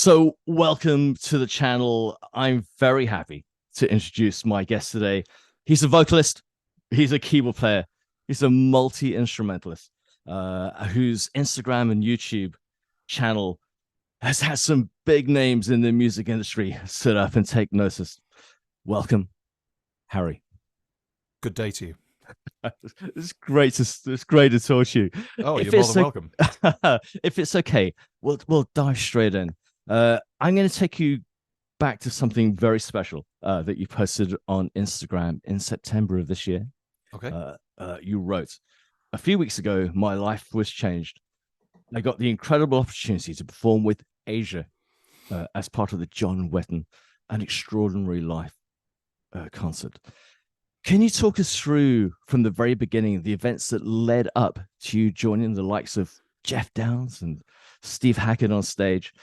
So, welcome to the channel. I'm very happy to introduce my guest today. He's a vocalist, he's a keyboard player, he's a multi instrumentalist whose Instagram and YouTube channel has had some big names in the music industry sit up and take notice. Welcome, Harry. Good day to you. It's great to talk to you. Oh, you're more than welcome. If it's okay, we'll dive straight in. I'm going to take you back to something very special that you posted on Instagram in September of this year. Okay. You wrote, "A few weeks ago, my life was changed. I got the incredible opportunity to perform with Asia as part of the John Wetton An Extraordinary Life concert. Can you talk us through from the very beginning the events that led up to you joining the likes of Jeff Downes and Steve Hackett on stage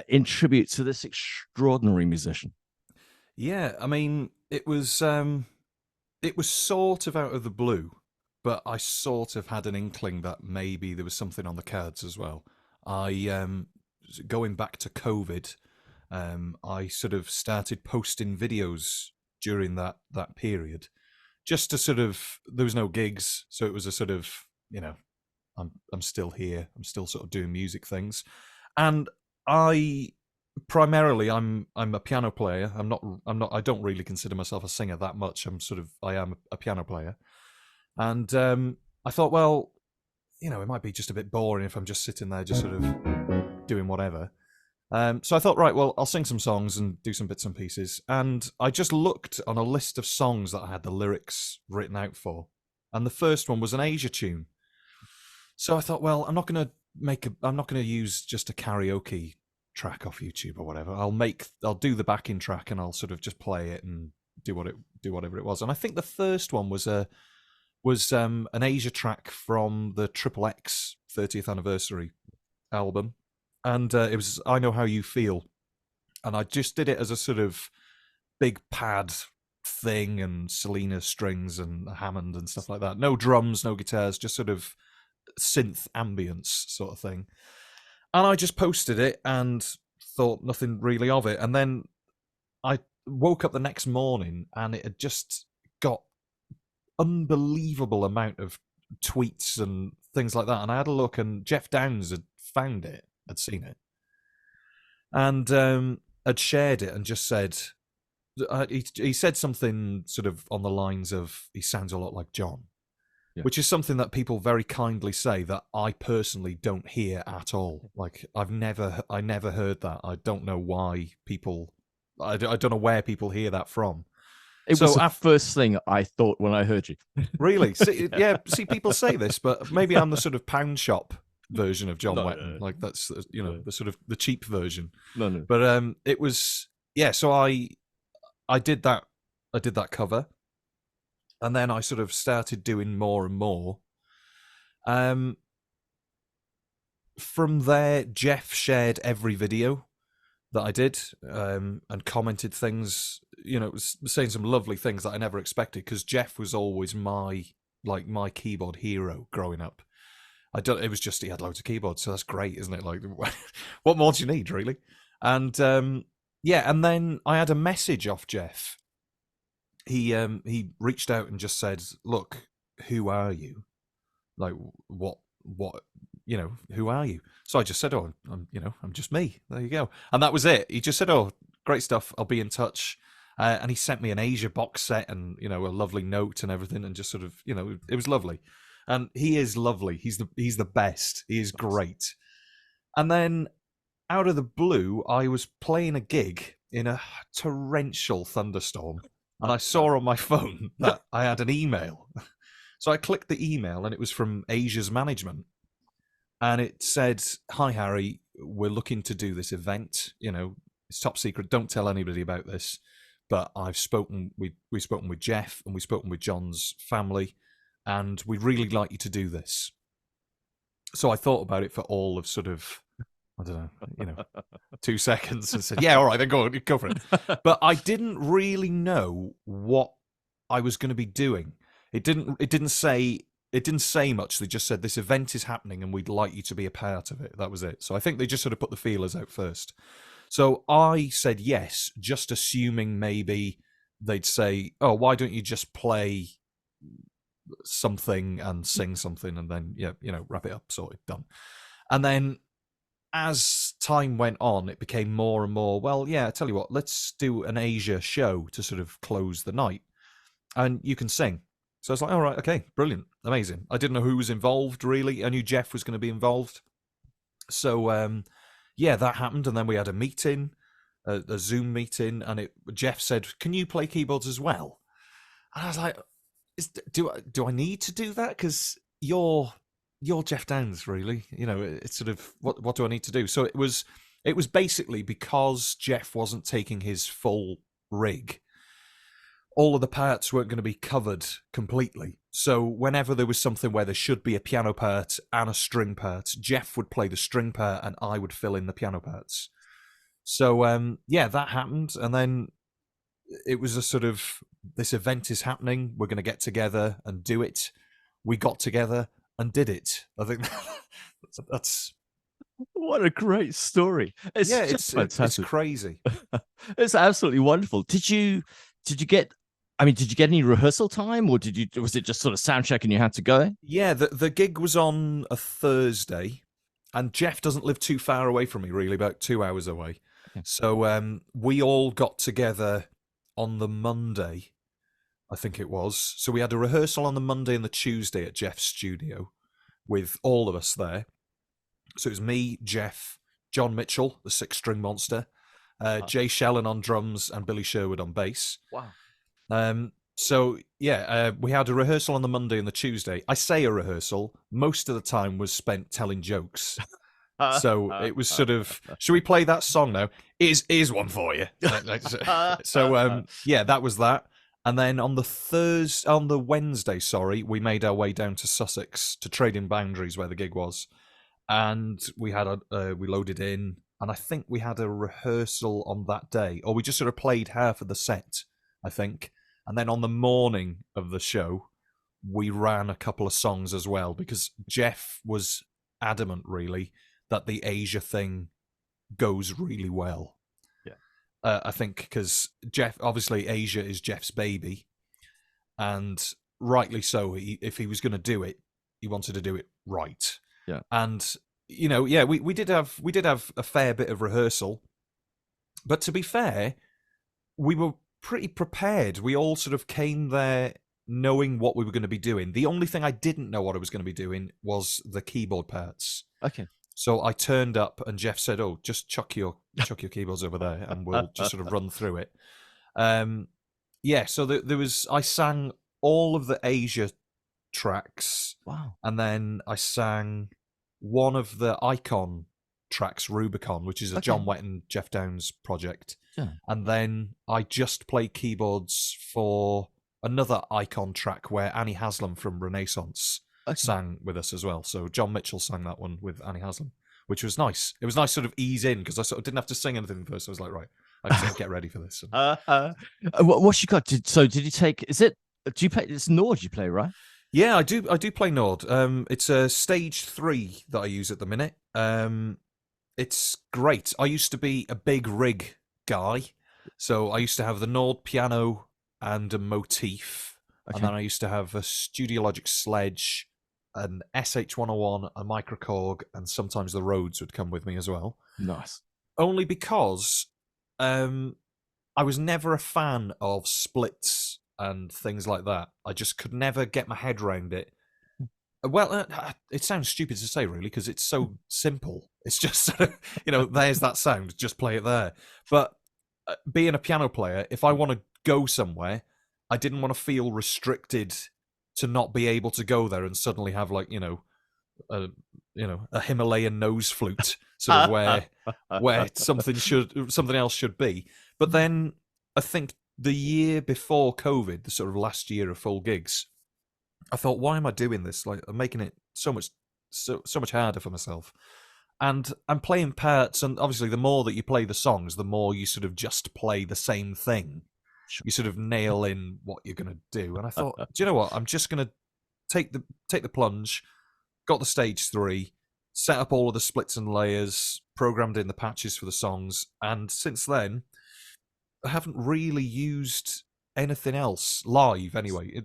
in tribute to this extraordinary musician?" Yeah, I mean, it was sort of out of the blue, but I sort of had an inkling that maybe there was something on the cards as well. Going back to COVID, I sort of started posting videos during that period, just to sort of, there was no gigs, so it was a sort of, I'm still here, I'm still sort of doing music things, and I'm a piano player. I don't really consider myself a singer that much. I am a piano player, and I thought, well, it might be just a bit boring if I'm just sitting there, just sort of doing whatever. So I thought, right, well, I'll sing some songs and do some bits and pieces. And I just looked on a list of songs that I had the lyrics written out for. And the first one was an Asia tune. So I thought, well, I'm not going to use just a karaoke track off YouTube or whatever. I'll do the backing track and I'll sort of just play it and do whatever it was. And I think the first one was an Asia track from the Triple X 30th anniversary album. And it was I Know How You Feel. And I just did it as a sort of big pad thing and Selena strings and Hammond and stuff like that. No drums, no guitars, just sort of synth ambience sort of thing. And I just posted it and thought nothing really of it. And then I woke up the next morning and it had just got unbelievable amount of tweets and things like that. And I had a look and Jeff Downes had found it. Had seen it and had shared it and just said he said something sort of on the lines of he sounds a lot like John, yeah. Which is something that people very kindly say that I personally don't hear at all. Like I never heard that. I don't know why people I don't know where people hear that from. It was the first thing I thought when I heard you. Really? See, yeah, see, people say this, but maybe I'm the sort of pound shop version of John Wetton. Like that's the sort of the cheap version. No. But it was so I did that cover, and then I sort of started doing more and more. From there, Jeff shared every video that I did and commented things. It was saying some lovely things that I never expected because Jeff was always my keyboard hero growing up. It was just he had loads of keyboards, so that's great, isn't it? Like, what more do you need, really? And and then I had a message off Jeff. He reached out and just said, "Look, who are you? Like, what who are you?" So I just said, "Oh, I'm just me." There you go, and that was it. He just said, "Oh, great stuff. I'll be in touch." And he sent me an Asia box set and a lovely note and everything, and just sort of it was lovely. And he is lovely. He's the best. He is great. And then, out of the blue, I was playing a gig in a torrential thunderstorm, and I saw on my phone that I had an email. So I clicked the email, and it was from Asia's management, and it said, "Hi Harry, we're looking to do this event. It's top secret. Don't tell anybody about this. But I've spoken. We've spoken with Jeff, and we've spoken with John's family. And we'd really like you to do this." So I thought about it for all of sort of, I don't know, 2 seconds and said, "Yeah, all right, then go for it." But I didn't really know what I was going to be doing. It didn't say much. They just said, "This event is happening and we'd like you to be a part of it." That was it. So I think they just sort of put the feelers out first. So I said yes, just assuming maybe they'd say, "Oh, why don't you just play something and sing something, and then wrap it up, sorted, done." And then as time went on, it became more and more, well, yeah, I tell you what, let's do an Asia show to sort of close the night. And you can sing. So I was like, all right, okay, brilliant, amazing. I didn't know who was involved, really. I knew Jeff was going to be involved. So, yeah, that happened. And then we had a meeting, a Zoom meeting, and Jeff said, can you play keyboards as well? And I was like, do I need to do that? Because you're Jeff Downes, really. It's sort of what do I need to do? So it was basically because Jeff wasn't taking his full rig. All of the parts weren't going to be covered completely. So whenever there was something where there should be a piano part and a string part, Jeff would play the string part and I would fill in the piano parts. So yeah, that happened, and then it was a sort of, this event is happening, we're going to get together and do it. We got together and did it. I think that's what a great story. It's just it's fantastic. crazy. It's absolutely wonderful. Did you get, did you get any rehearsal time, or was it just sort of sound check and you had to go? Yeah, the gig was on a Thursday, and Jeff doesn't live too far away from me, really, about 2 hours away. Okay. So we all got together on the Monday, I think it was. So we had a rehearsal on the Monday and the Tuesday at Jeff's studio with all of us there. So it was me, Jeff, John Mitchell, the six-string monster, Jay Shellen on drums, and Billy Sherwood on bass. Wow. So yeah, we had a rehearsal on the Monday and the Tuesday. I say a rehearsal. Most of the time was spent telling jokes. So it was sort of, should we play that song now? Here's one for you. So yeah, that was that. And then on the Wednesday, we made our way down to Sussex to Trading Boundaries, where the gig was, and we loaded in, and I think we had a rehearsal on that day, or we just sort of played half of the set, I think. And then on the morning of the show, we ran a couple of songs as well, because Jeff was adamant, really, that the Asia thing goes really well. Yeah. I think because Jeff, obviously Asia is Jeff's baby, and rightly so. If he was going to do it, he wanted to do it right. Yeah. And yeah, we did have a fair bit of rehearsal, but to be fair, we were pretty prepared. We all sort of came there knowing what we were going to be doing. The only thing I didn't know what I was going to be doing was the keyboard parts. Okay. So I turned up, and Jeff said, "Oh, just chuck your keyboards over there, and we'll just sort of run through it." Yeah. So there was, I sang all of the Asia tracks. Wow. And then I sang one of the Icon tracks, Rubicon, which is a John Wetton, Jeff Downes project. Yeah. And then I just played keyboards for another Icon track where Annie Haslam from Renaissance sang with us as well. So John Mitchell sang that one with Annie Haslam, which was nice. It was nice sort of ease in, because I sort of didn't have to sing anything first. I was like, right, I just have to get ready for this. What you got? Did you take? Do you play? It's Nord you play, right? Yeah, I do play Nord. It's a stage 3 that I use at the minute. It's great. I used to be a big rig guy, so I used to have the Nord piano and a motif, and then I used to have a Studio Logic Sledge, an SH101, a Microkorg, and sometimes the Rhodes would come with me as well. Nice. Only because I was never a fan of splits and things like that. I just could never get my head around it. Well, it sounds stupid to say, really, because it's so simple. It's just, there's that sound, just play it there. But being a piano player, if I want to go somewhere, I didn't want to feel restricted to not be able to go there and suddenly have, like, a Himalayan nose flute, sort of where something else should be. But then I think the year before COVID, the sort of last year of full gigs, I thought, why am I doing this? Like, I'm making it so much harder for myself. And I'm playing parts, and obviously the more that you play the songs, the more you sort of just play the same thing. Sure. You sort of nail in what you're going to do. And I thought, do you know what? I'm just going to take the plunge. Got the stage 3. set up all of the splits and layers, programmed in the patches for the songs, and since then, I haven't really used anything else live. Anyway,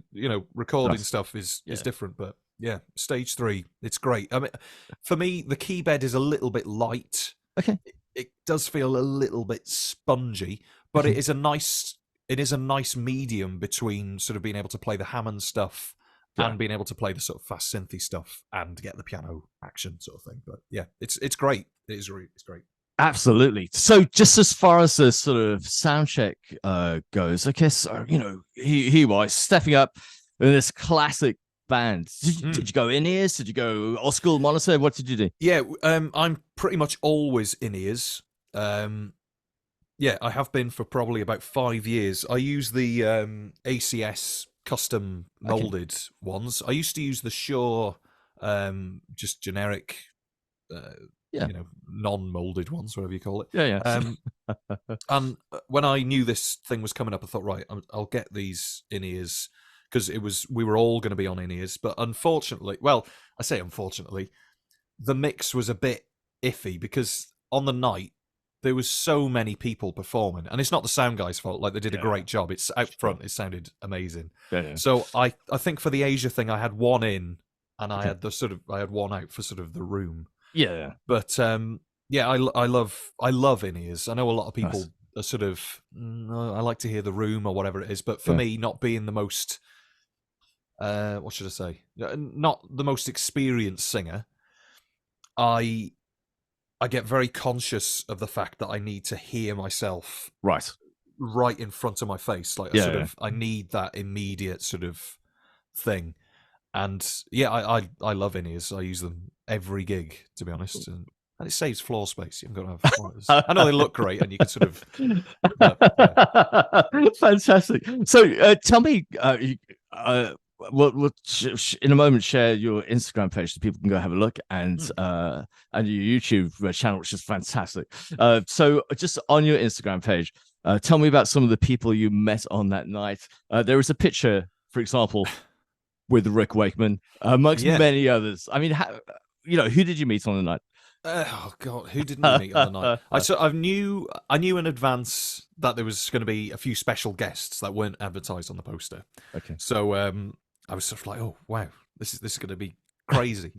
recording stuff is different, but yeah, Stage 3, it's great. I mean, for me, the key bed is a little bit light. Okay. It does feel a little bit spongy, but it is a nice medium between sort of being able to play the Hammond stuff and being able to play the sort of fast synthy stuff and get the piano action sort of thing. But yeah, it's great. It's great. Absolutely. So just as far as the sort of sound check goes, I guess, he was stepping up in this classic band. Did you go in-ears? Did you go old school monitor? What did you do? Yeah, I'm pretty much always in-ears. Yeah, I have been for probably about 5 years. I use the ACS custom molded ones. I used to use the Shure just generic non-molded ones, whatever you call it. And when I knew this thing was coming up, I thought, right, I'll get these in-ears, because we were all going to be on in-ears. But unfortunately, well, I say unfortunately, the mix was a bit iffy, because on the night there was so many people performing, and it's not the sound guys' fault. Like, they did a great job. It's out front. It sounded amazing. So I think for the Asia thing, I had one in, and I had one out for sort of the room. But I love in-ears. I know a lot of people are sort of, I like to hear the room or whatever it is, but for me, not being the most what should I say, not the most experienced singer, I get very conscious of the fact that I need to hear myself right in front of my face. Like, I need that immediate sort of thing. And yeah, I love in-ears. I use them every gig, to be honest, and it saves floor space. You haven't got to have monitors. I know they look great, and you can sort of. Fantastic. So tell me, we'll in a moment share your Instagram page so people can go have a look, and your YouTube channel, which is fantastic. So just on your Instagram page, tell me about some of the people you met on that night. There is a picture, for example, with Rick Wakeman, amongst many others. I mean, who did you meet on the night? Oh God, who didn't we meet on the night? I knew in advance that there was going to be a few special guests that weren't advertised on the poster. Okay. So I was sort of like, oh wow, this is going to be crazy.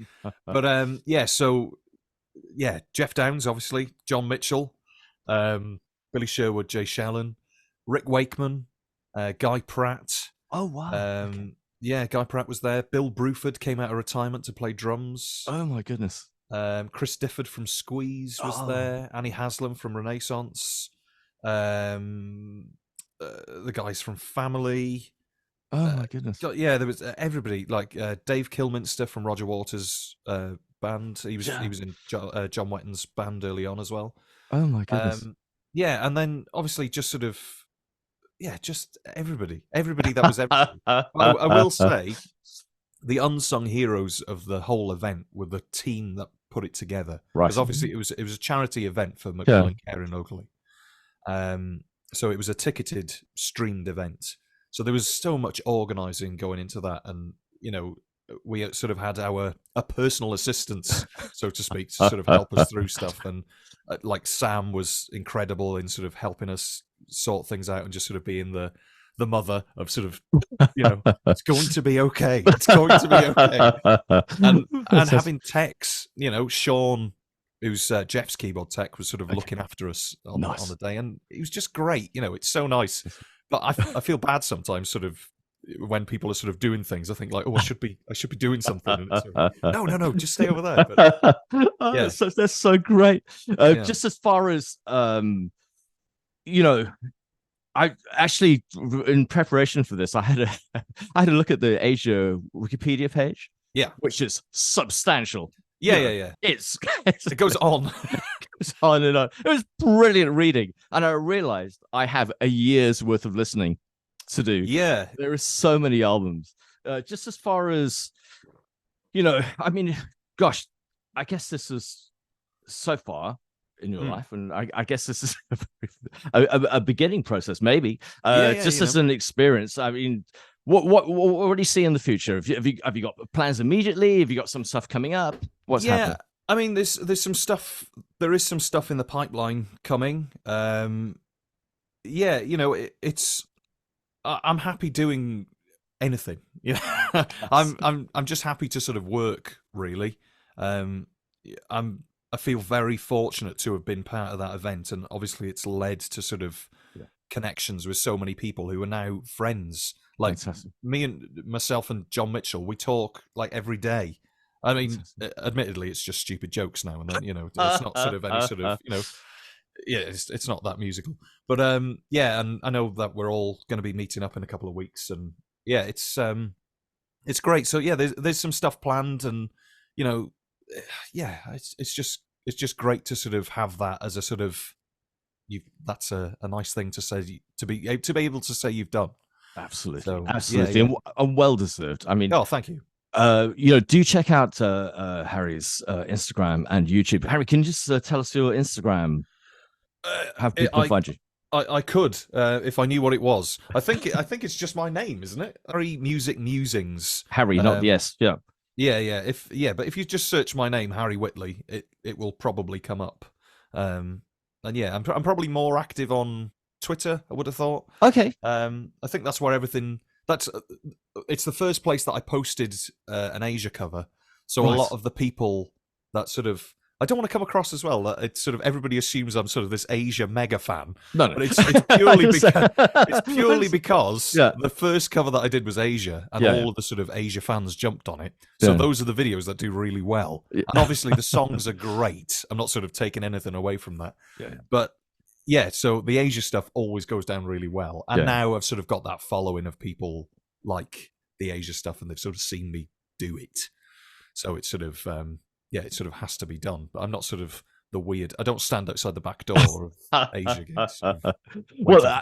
But Jeff Downes, obviously, John Mitchell, Billy Sherwood, Jay Shellen, Rick Wakeman, Guy Pratt. Oh wow. Yeah, Guy Pratt was there. Bill Bruford came out of retirement to play drums. Oh my goodness. Chris Difford from Squeeze was there. Annie Haslam from Renaissance. The guys from Family. Oh my goodness. Yeah, there was everybody, like Dave Kilminster from Roger Waters' band. He was in John Wetton's band early on as well. Oh my goodness. And then obviously just sort of just everybody that was everybody. I will say the unsung heroes of the whole event were the team that put it together. Because obviously it was a charity event for Macmillan Care locally. So it was a ticketed, streamed event. So there was so much organising going into that, and we sort of had a personal assistants, so to speak, to sort of help us through stuff. And like Sam was incredible in sort of helping us sort things out and just sort of being the mother of sort of, it's going to be okay. It's going to be okay. And having techs, Sean, who's Jeff's keyboard tech, was sort of looking after us on the day, and it was just great. It's so nice. But I feel bad sometimes, sort of, when people are sort of doing things. I think like, I should be doing something. And it's sort of, no, just stay over there. But, that's so great. Just as far as I actually, in preparation for this, I had a look at the Asia Wikipedia page. Yeah, which is substantial. Yeah. It goes on. It goes on and on. It was brilliant reading, and I realized I have a year's worth of listening to do. Yeah, there are so many albums. Just as far as I mean, gosh, I guess this is so far in your life, and I guess this is a beginning process, maybe. Just as an experience. I mean, what do you see in the future? Have you got plans immediately? Have you got some stuff coming up? What's happening? I mean, there's some stuff. There is some stuff in the pipeline coming. Yeah, it's. I'm happy doing anything. Yeah, Yes. I'm just happy to sort of work. Really, um, I feel very fortunate to have been part of that event, and obviously, it's led to sort of Yeah. connections with so many people who are now friends. Like Fantastic. me and myself and John Mitchell, we talk like every day. I mean, Fantastic. admittedly, it's just stupid jokes now and then. It's not sort of any sort of yeah, it's not that musical. But yeah, and I know that we're all going to be meeting up in a couple of weeks, and yeah, it's great. So yeah, there's some stuff planned, and you know, yeah, it's just great to sort of have that as a sort of that's a nice thing to say to be able to say you've done. Absolutely. So yeah, Absolutely. yeah. And well deserved. I mean, Oh, thank you. do check out Harry's Instagram and YouTube. Harry, can you just tell us your Instagram? How people can I find you? I could if I knew what it was. I think it's just my name, isn't it? Harry Music Musings. Harry, not the Um, S. Yeah. But if you just search my name, Harry Whitley, it will probably come up. And yeah, I'm probably more active on Twitter. I would have thought. Okay. I think that's where everything. It's the first place that I posted an Asia cover. So a Right. lot of the people that sort of I don't want to come across as well that it's sort of everybody assumes I'm sort of this Asia mega fan. No, no. But it's purely because Yeah. the first cover that I did was Asia, and Yeah, all yeah. of the sort of Asia fans jumped on it. So Yeah. those are the videos that do really well. Yeah. And obviously the songs are great. I'm not sort of taking anything away from that. Yeah. But yeah, so the Asia stuff always goes down really well. And Yeah. now I've sort of got that following of people like the Asia stuff, and they've sort of seen me do it. So it's sort of it sort of has to be done. But I'm not sort of the weird. I don't stand outside the back door of Asia gigs. Well,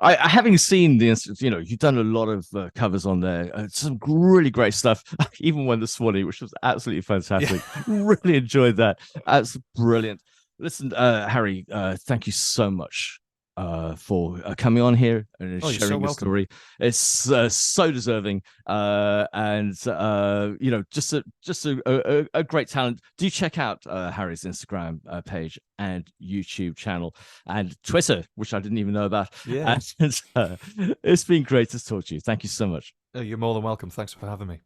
having seen the instance, you've done a lot of covers on there. Some really great stuff. Even one this morning, which was absolutely fantastic. Really enjoyed that. That's brilliant. Listen, Harry, thank you so much for coming on here and you're so sharing your welcome. story. It's so deserving, and just a great talent. Do check out Harry's Instagram page and YouTube channel and Twitter, which I didn't even know about. Yeah. And it's been great to talk to you. Thank you so much. You're more than welcome. Thanks for having me.